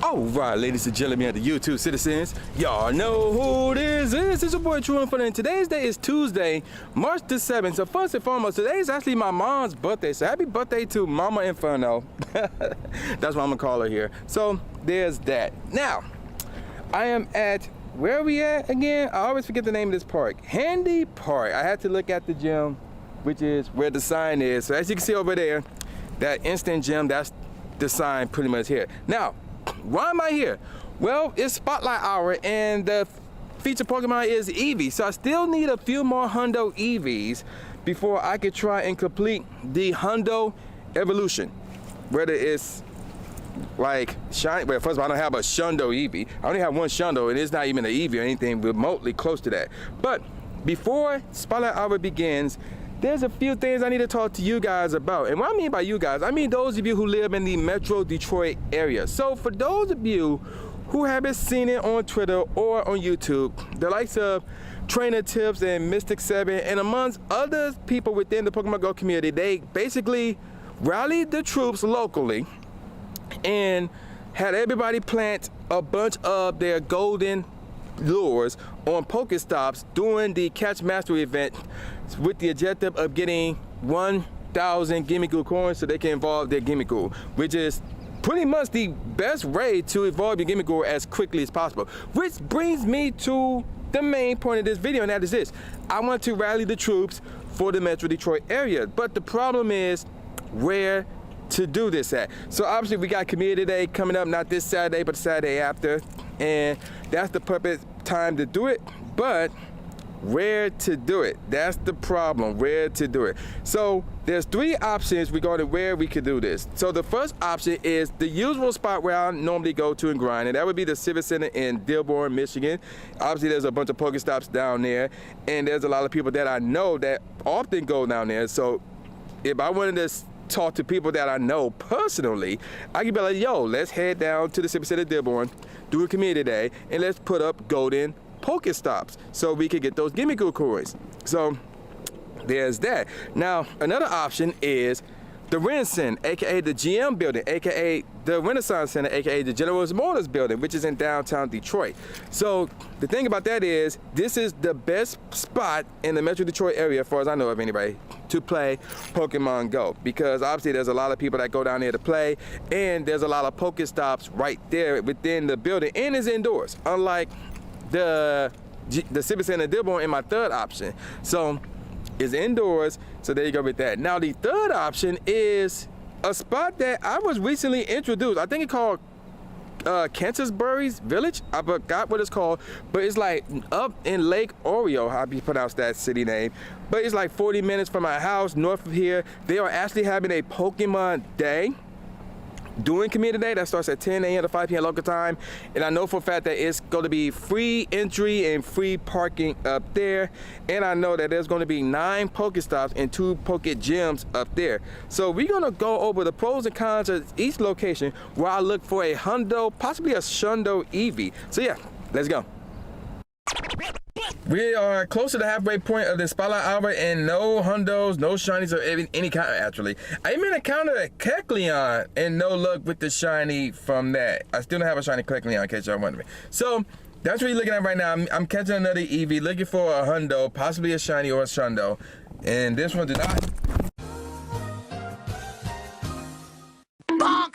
Alright, ladies and gentlemen, the YouTube citizens, y'all know who this is. It's your boy True Inferno, and today's day is Tuesday, March the 7th. So first and foremost, today is actually my mom's birthday. So happy birthday to Mama Inferno. That's what I'm gonna call her here. So there's that. Now, I am at, where are we at again? I always forget the name of this park. Handy Park. I had to look at the gym, which is where the sign is. So as you can see over there, that instant gym, that's the sign pretty much here. Now, why am I here? Well, it's Spotlight Hour and the featured Pokemon is Eevee. So I still need a few more Hundo Eevees before I could try and complete the Hundo evolution. Whether it's like shiny, well, first of all, I don't have a Shundo Eevee. I only have one Shundo, and it's not even an Eevee or anything remotely close to that. But before Spotlight Hour begins, there's a few things I need to talk to you guys about. And what I mean by you guys, I mean those of you who live in the Metro Detroit area. So for those of you who haven't seen it on Twitter or on YouTube, the likes of Trainer Tips and Mystic 7 and amongst other people within the Pokemon Go community, they basically rallied the troops locally and had everybody plant a bunch of their golden lures on Pokestops during the Catch Mastery event with the objective of getting 1,000 Gimmighoul coins so they can evolve their Gimmighoul, which is pretty much the best way to evolve your Gimmighoul as quickly as possible. Which brings me to the main point of this video, and that is this. I want to rally the troops for the Metro Detroit area, but the problem is where to do this at. So obviously we got Community Day coming up, not this Saturday, but the Saturday after, and that's the perfect time to do it, but where to do it? That's the problem, where to do it. So there's three options regarding where we could do this. So the first option is the usual spot where I normally go to and grind, and that would be the Civic Center in Dearborn, Michigan. Obviously there's a bunch of Pokestops down there, and there's a lot of people that I know that often go down there. So if I wanted to talk to people that I know personally, I could be like, yo, let's head down to the Civic Center Dearborn, do a community day, and let's put up golden Pokestops so we could get those Gimmighoul coins. So there's that. Now, another option is the Renson, aka the GM building, aka the Renaissance Center, aka the General Motors building, which is in downtown Detroit. So the thing about that is, this is the best spot in the Metro Detroit area, as far as I know of anybody, to play Pokemon Go, because obviously there's a lot of people that go down there to play, and there's a lot of Pokestops right there within the building, and it's indoors, unlike the Civic Center Dearborn in my third option. So it's indoors, so there you go with that. Now the third option is a spot that I was recently introduced. I think it's called Canterbury's Village. I forgot what it's called, but it's like up in Lake Oreo, how you pronounce that city name. But it's like 40 minutes from my house, north of here. They are actually having a Pokemon Day during Community Day that starts at 10 a.m. to 5 p.m. local time, and I know for a fact that it's going to be free entry and free parking up there, and I know that there's going to be 9 Pokestops and 2 Poke Gyms up there. So we're going to go over the pros and cons of each location where I look for a Hundo, possibly a Shundo Eevee. So yeah, let's go. We are close to the halfway point of the Spotlight Hour, and no Hundos, no shinies of any kind, actually. I even encountered a Kecleon, and no luck with the shiny from that. I still don't have a shiny Kecleon, in case y'all wondering. So that's what you're looking at right now. I'm catching another Eevee, looking for a Hundo, possibly a shiny or a Shundo. And this one did not. Bonk!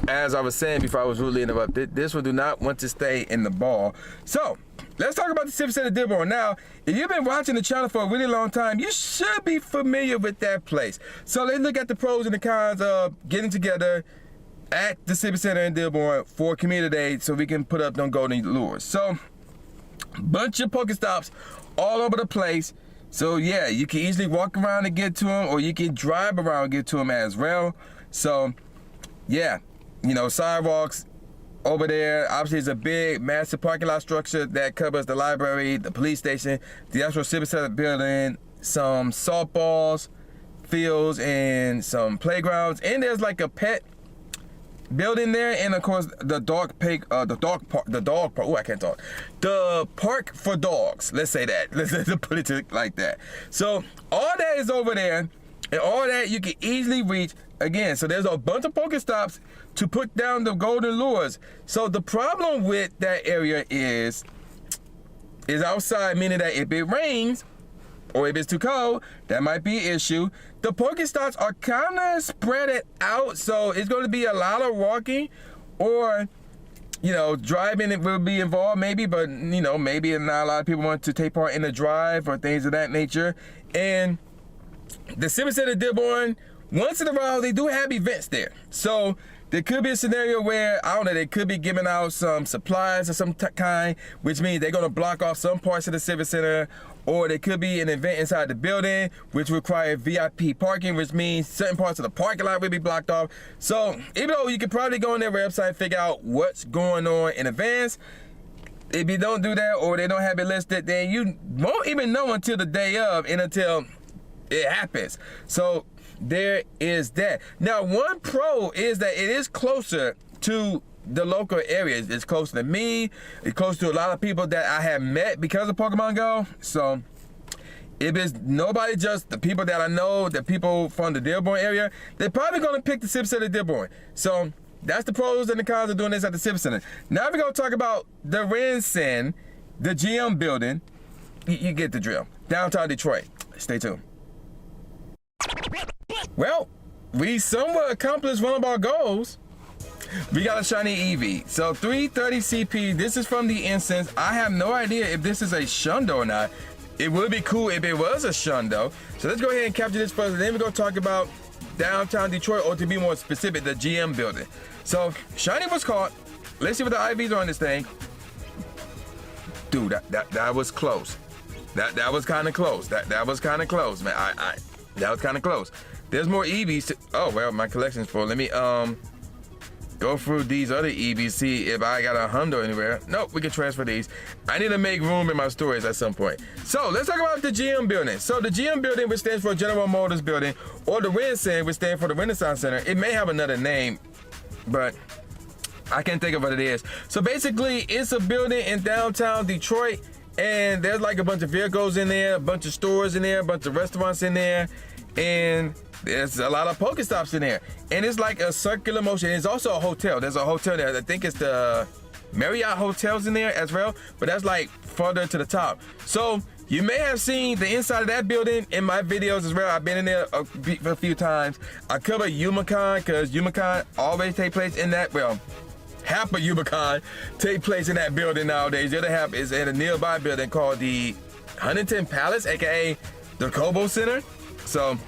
As I was saying before I was rudely interrupted, this one do not want to stay in the ball. So let's talk about the Civic Center Dearborn. Now, if you've been watching the channel for a really long time, you should be familiar with that place. So let's look at the pros and the cons of getting together at the Civic Center in Dearborn for Community Day so we can put up them golden lures. So, bunch of Pokestops all over the place. So yeah, you can easily walk around and get to them, or you can drive around and get to them as well. So yeah, you know, sidewalks over there. Obviously, it's a big, massive parking lot structure that covers the library, the police station, the actual Civic Center building, some softballs, fields, and some playgrounds. And there's like a pet building there, and of course the dog park. Oh, I can't talk. The park for dogs. Let's say that. Let's put it like that. So all that is over there. And all that you can easily reach again, so there's a bunch of Pokestops to put down the golden lures. So the problem with that area is outside, meaning that if it rains or if it's too cold, that might be an issue. The Pokestops are kind of spread out, so it's going to be a lot of walking, or driving it will be involved maybe, but maybe not a lot of people want to take part in the drive or things of that nature. And the Civic Center Dearborn, once in a while, they do have events there. So there could be a scenario where, I don't know, they could be giving out some supplies of some kind, which means they're going to block off some parts of the Civic Center, or there could be an event inside the building, which require VIP parking, which means certain parts of the parking lot will be blocked off. So even though you could probably go on their website and figure out what's going on in advance, if you don't do that or they don't have it listed, then you won't even know until the day of and until it happens. So there is that. Now, one pro is that it is closer to the local areas. It's closer to me. It's close to a lot of people that I have met because of Pokemon Go. So if it's nobody, just the people that I know, the people from the Dearborn area, they're probably going to pick the Civic Center Dearborn. So that's the pros and the cons of doing this at the Civic Center. Now we're going to talk about the Precent, the GM building. You get the drill. Downtown Detroit. Stay tuned. Well, we somewhat accomplished one of our goals. We got a shiny Eevee. So 330 CP, this is from the instance. I have no idea if this is a Hundo or not. It would be cool if it was a Hundo. So let's go ahead and capture this first, and then we're going to talk about downtown Detroit, or to be more specific, the GM building. So shiny was caught. Let's see what the IVs are on this thing. Dude, that was close. That was kind of close. That was kind of close, man. That was kind of close. There's more Eevees. Oh, well, my collection's full. Let me go through these other Eevees, see if I got a Hundo anywhere. Nope, we can transfer these. I need to make room in my storage at some point. So let's talk about the GM building. So the GM building, which stands for General Motors Building, or the Precent, which stands for the Renaissance Center. It may have another name, but I can't think of what it is. So basically, it's a building in downtown Detroit, and there's like a bunch of vehicles in there, a bunch of stores in there, a bunch of restaurants in there, and there's a lot of Pokestops in there. And it's like a circular motion. It's also a hotel. There's a hotel there. I think it's the Marriott Hotels in there as well, but that's like further to the top. So you may have seen the inside of that building in my videos as well. I've been in there a few times. I cover Yuumacon because Yuumacon always take place in that, well, half of Yuumacon take place in that building nowadays. The other half is in a nearby building called the Huntington Palace, aka the Kobo Center. So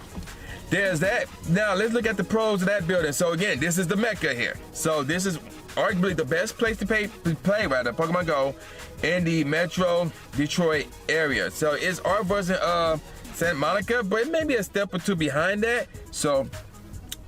there's that. Now let's look at the pros of that building. So again, this is the Mecca here. So this is arguably the best place to play Pokemon Go in the Metro Detroit area. So it's our version of Santa Monica, but it may be a step or two behind that. So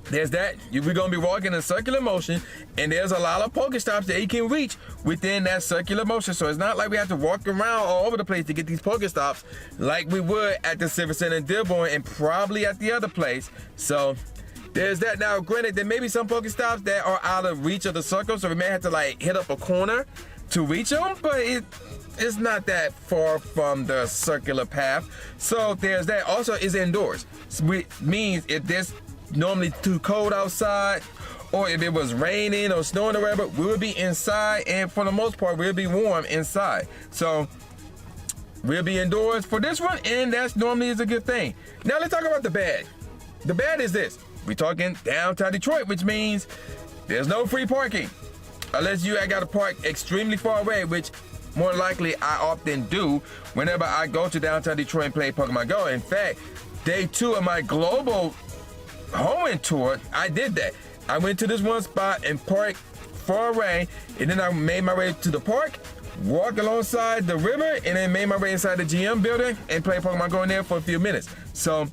there's that. We're gonna be walking in circular motion, and there's a lot of Pokestops that you can reach within that circular motion. So it's not like we have to walk around all over the place to get these Pokestops like we would at the Civic Center in Dearborn and probably at the other place. So there's that. Now, granted, there may be some Pokestops that are out of reach of the circle, so we may have to like hit up a corner to reach them, but it's not that far from the circular path. So there's that. Also, it's indoors, which means if there's normally too cold outside, or if it was raining or snowing or whatever, we would be inside, and for the most part we'll be warm inside. So we'll be indoors for this one, and that's normally is a good thing. Now let's talk about the bad. The bad is this: we're talking downtown Detroit, which means there's no free parking unless you got to park extremely far away, which more likely I often do whenever I go to downtown Detroit and play Pokemon Go. In fact, day 2 of my global home tour, I did that. I went to this one spot and parked far away, and then I made my way to the park, walked alongside the river, and then made my way inside the GM building and played Pokemon Go in there for a few minutes. So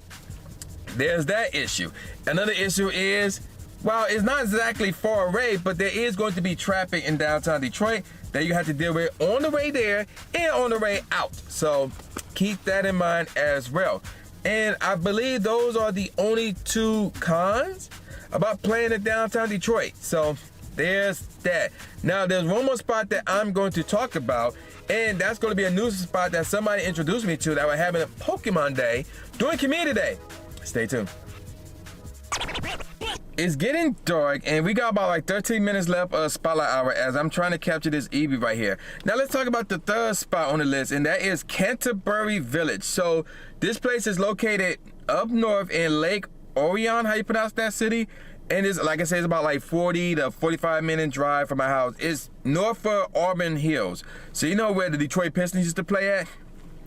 there's that issue. Another issue is, well, it's not exactly far away, but there is going to be traffic in downtown Detroit that you have to deal with on the way there and on the way out. So keep that in mind as well. And I believe those are the only 2 cons about playing in downtown Detroit. So there's that. Now there's one more spot that I'm going to talk about, and that's going to be a new spot that somebody introduced me to that we're having a Pokemon Day during Community Day. Stay tuned. it's getting dark, and we got about like 13 minutes left of Spotlight Hour as I'm trying to capture this Eevee right here. Now let's talk about the third spot on the list, and that is Canterbury Village. So this place is located up north in Lake Orion, how you pronounce that city? And it's, like I said, it's about like 40 to 45 minute drive from my house. It's north of Auburn Hills. So you know where the Detroit Pistons used to play at?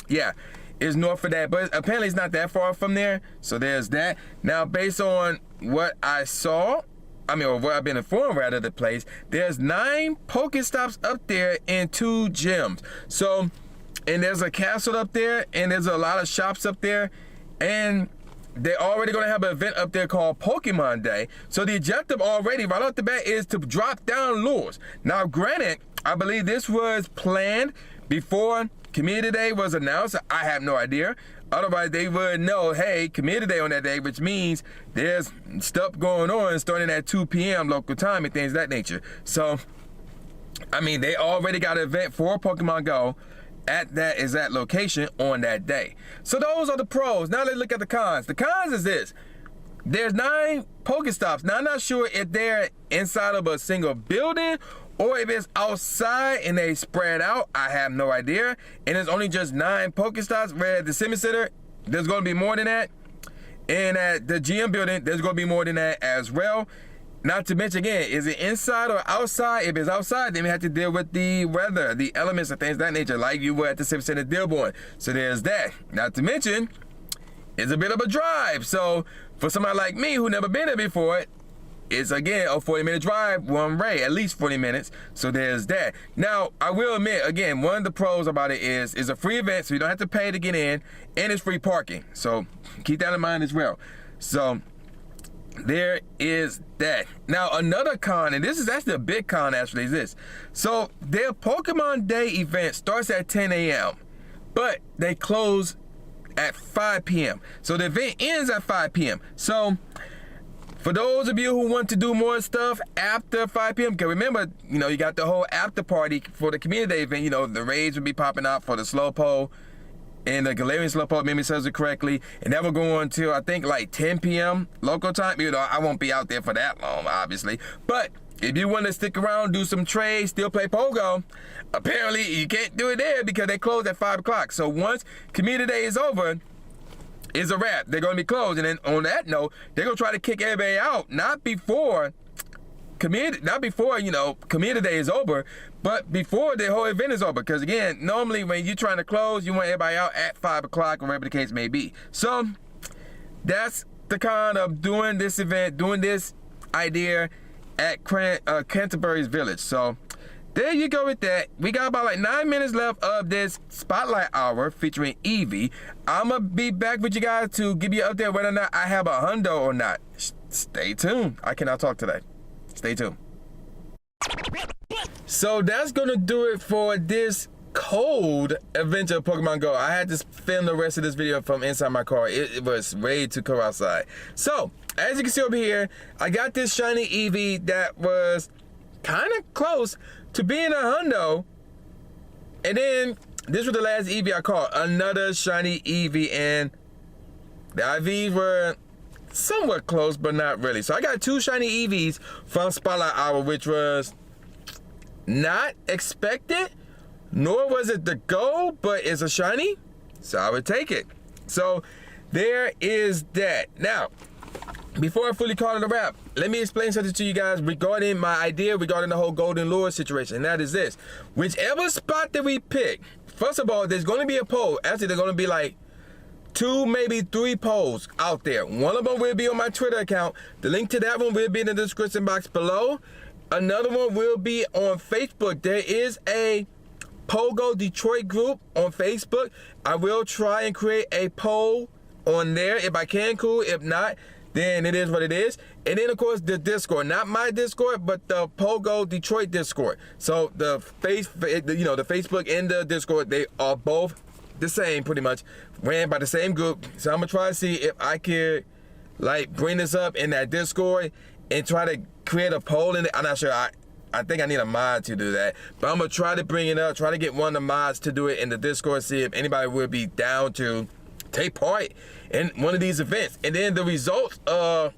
Yeah, it's north of that, but apparently it's not that far from there. So there's that. Now, based on what I saw, or what I've been informed rather of the place, there's 9 Pokestops up there and 2 gyms. So, and there's a castle up there, and there's a lot of shops up there, and they're already going to have an event up there called Pokemon Day. So the objective already, right off the bat, is to drop down lures. Now, granted, I believe this was planned before Community Day was announced. I have no idea. Otherwise, they would know, hey, Community Day on that day, which means there's stuff going on starting at 2 p.m. local time and things of that nature. So, I mean, they already got an event for Pokemon Go at that exact location on that day. So those are the pros. Now let's look at the cons. The cons is this. There's 9 Pokestops. Now I'm not sure if they're inside of a single building or if it's outside and they spread out. I have no idea. And it's only just 9 Pokestops, where at the Simi Center, there's going to be more than that. And at the GM building, there's going to be more than that as well. Not to mention, again, is it inside or outside? If it's outside, then we have to deal with the weather, the elements, and things of that nature, like you were at the Civic Center Dearborn. So there's that. Not to mention, it's a bit of a drive. So for somebody like me who never been there before, it's, again, a 40-minute drive one way, at least 40 minutes. So there's that. Now, I will admit, again, one of the pros about it is it's a free event, so you don't have to pay to get in, and it's free parking. So keep that in mind as well. So there is that. Now, another con, and this is actually a big con, actually, is this. So their Pokemon Day event starts at 10 a.m., but they close at 5 p.m. So the event ends at 5 p.m. So for those of you who want to do more stuff after 5 p.m., because remember, you got the whole after party for the community day event. The raids will be popping out for the Slowpoke and the Galarian Slowpoke, maybe says it correctly, and that will go on until, I think, like 10 p.m. local time. I won't be out there for that long, obviously. But if you want to stick around, do some trades, still play Pogo, apparently you can't do it there because they close at 5 o'clock. So once community day is over, it's a wrap. They're going to be closed. And then on that note, they're going to try to kick everybody out, not before community day is over, but before the whole event is over. Because again, normally when you're trying to close, you want everybody out at 5 o'clock or whatever the case may be. So that's the kind of doing this event, doing this idea at Canterbury's Village. So there you go with that. We got about like 9 minutes left of this Spotlight Hour featuring Eevee. I'm going to be back with you guys to give you an update whether or not I have a Hundo or not. Stay tuned. I cannot talk today. Stay tuned. So that's going to do it for this cold adventure of Pokemon Go. I had to film the rest of this video from inside my car. It was way too cold outside. So as you can see over here, I got this shiny Eevee that was kind of close to being a Hundo. And then this was the last Eevee I caught. Another shiny Eevee, and the IVs were somewhat close, but not really. So I got 2 shiny Eevees from Spotlight Hour, which was not expected, nor was it the goal, but it's a shiny, so I would take it. So there is that. Now, before I fully call it a wrap, let me explain something to you guys regarding my idea regarding the whole golden lure situation, and that is this. Whichever spot that we pick, first of all, there's going to be a poll. Actually, there's going to be like 2, maybe 3 polls out there. One of them will be on my Twitter account. The link to that one will be in the description box below. Another one will be on Facebook. There is a Pogo Detroit group on Facebook. I will try and create a poll on there. If I can, cool. If not, then it is what it is. And then, of course, the Discord. Not my Discord, but the Pogo Detroit Discord. So the Facebook and the Discord, they are both the same, pretty much. Ran by the same group. So I'm going to try to see if I could, bring this up in that Discord and try to create a poll in it. I'm not sure. I think I need a mod to do that. But I'm going to try to bring it up, try to get one of the mods to do it in the Discord, see if anybody would be down to take part in one of these events. And then the results of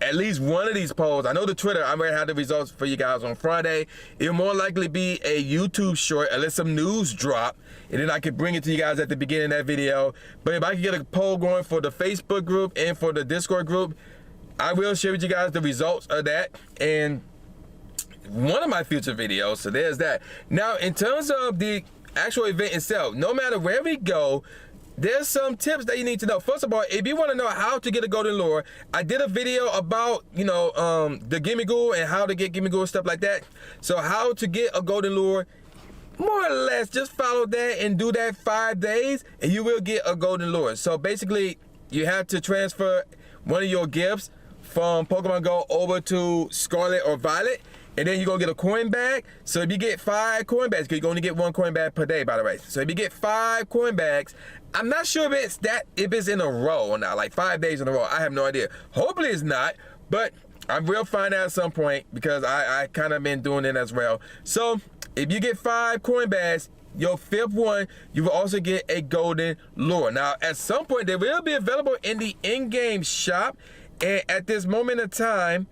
at least one of these polls. I know the Twitter, I'm going to have the results for you guys on Friday. It'll more likely be a YouTube short unless some news drop, and then I could bring it to you guys at the beginning of that video. But if I can get a poll going for the Facebook group and for the Discord group, I will share with you guys the results of that and one of my future videos. So there's that. Now, in terms of the actual event itself, no matter where we go, there's some tips that you need to know. First of all, if you want to know how to get a golden lure, I did a video about, you know, the Gimmighoul and how to get Gimmighoul, stuff like that. So how to get a golden lure, more or less, just follow that and do that 5 days and you will get a golden lure. So basically, you have to transfer one of your gifts from Pokemon Go over to Scarlet or Violet, and then you're gonna get a coin bag. So if you get 5 coin bags, because you only get 1 coin bag per day, by the way. So if you get 5 coin bags, I'm not sure if it's in a row or not, like 5 days in a row. I have no idea. Hopefully it's not, but I will find out at some point because I kind of been doing it as well. So if you get 5 coin bags, your 5th one, you will also get a golden lure. Now, at some point, they will be available in the in-game shop. And at this moment in time,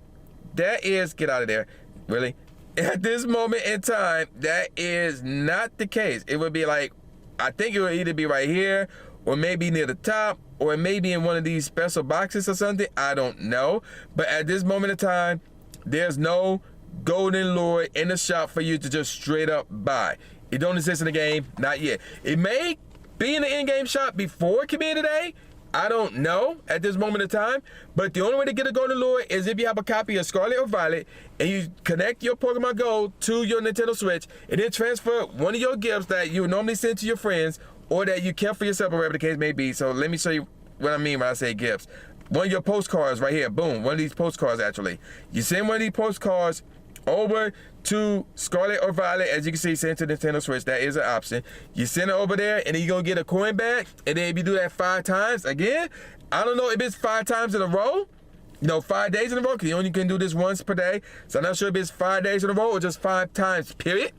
that is, get out of there, really? At this moment in time, that is not the case. It would be like, I think it would either be right here, or maybe near the top, or maybe in one of these special boxes or something. I don't know. But at this moment in time, there's no golden lure in the shop for you to just straight up buy. It don't exist in the game, not yet. It may be in the in-game shop before Community Day. I don't know at this moment in time, but the only way to get a golden lure is if you have a copy of Scarlet or Violet and you connect your Pokemon Go to your Nintendo Switch and then transfer one of your gifts that you would normally send to your friends or that you kept for yourself or whatever the case may be. So let me show you what I mean when I say gifts. One of your postcards right here, boom, one of these postcards actually. You send one of these postcards over to Scarlet or Violet, as you can see, sent to Nintendo Switch. That is an option. You send it over there, and then you're gonna get a coin back. And then if you do that 5 times, again, I don't know if it's 5 times in a row, you know, 5 days in a row, because you only can do this once per day. So I'm not sure if it's 5 days in a row or just 5 times, period.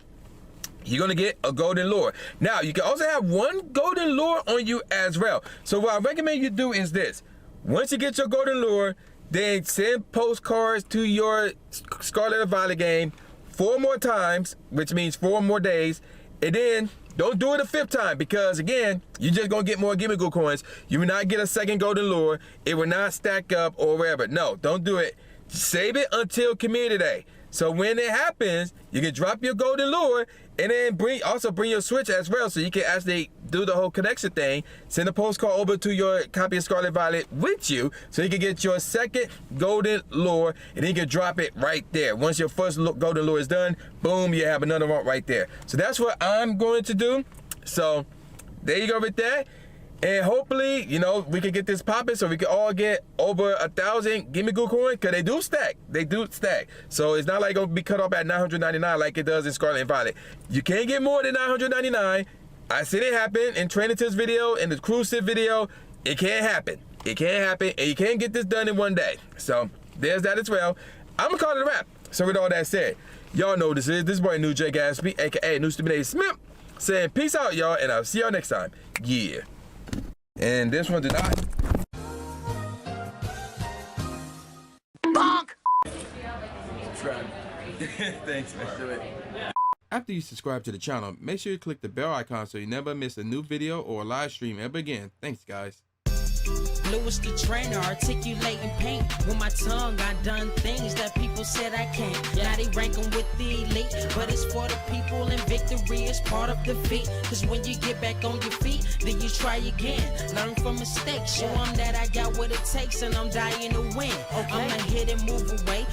You're gonna get a golden lure. Now, you can also have 1 golden lure on you as well. So what I recommend you do is this. Once you get your golden lure, then send postcards to your Scarlet or Violet game 4 more times, which means 4 more days, and then don't do it a 5th time because, again, you're just going to get more Gimmighoul coins. You will not get a 2nd golden lure. It will not stack up or whatever. No, don't do it. Save it until Community Day. So when it happens, you can drop your golden lure and then also bring your Switch as well so you can actually do the whole connection thing. Send a postcard over to your copy of Scarlet Violet with you so you can get your 2nd golden lure and then you can drop it right there. Once your 1st golden lure is done, boom, you have another one right there. So that's what I'm going to do. So there you go with that. And hopefully, you know, we can get this popping so we can all get over 1,000 Gimmighoul coins, because they do stack. They do stack. So it's not like it'll be cut off at 999 like it does in Scarlet and Violet. You can't get more than 999. I seen it happen in Trainitus video, in the Crucive video. It can't happen. It can't happen, and you can't get this done in 1 day. So there's that as well. I'm gonna call it a wrap. So with all that said, y'all know this is boy New J Gatsby, aka New Stupid Smith, saying peace out, y'all, and I'll see y'all next time. Yeah. And this one did not. Bonk! Subscribe. Thanks, man. Do it. After you subscribe to the channel, make sure you click the bell icon so you never miss a new video or a live stream ever again. Thanks, guys. Lewis the trainer, articulating paint. With my tongue, I done things that people said I can't. Now they ranking with the elite, but it's for the people, and victory is part of defeat. Cause when you get back on your feet, then you try again. Learn from mistakes, show them that I got what it takes, and I'm dying to win. I'ma hit and move away.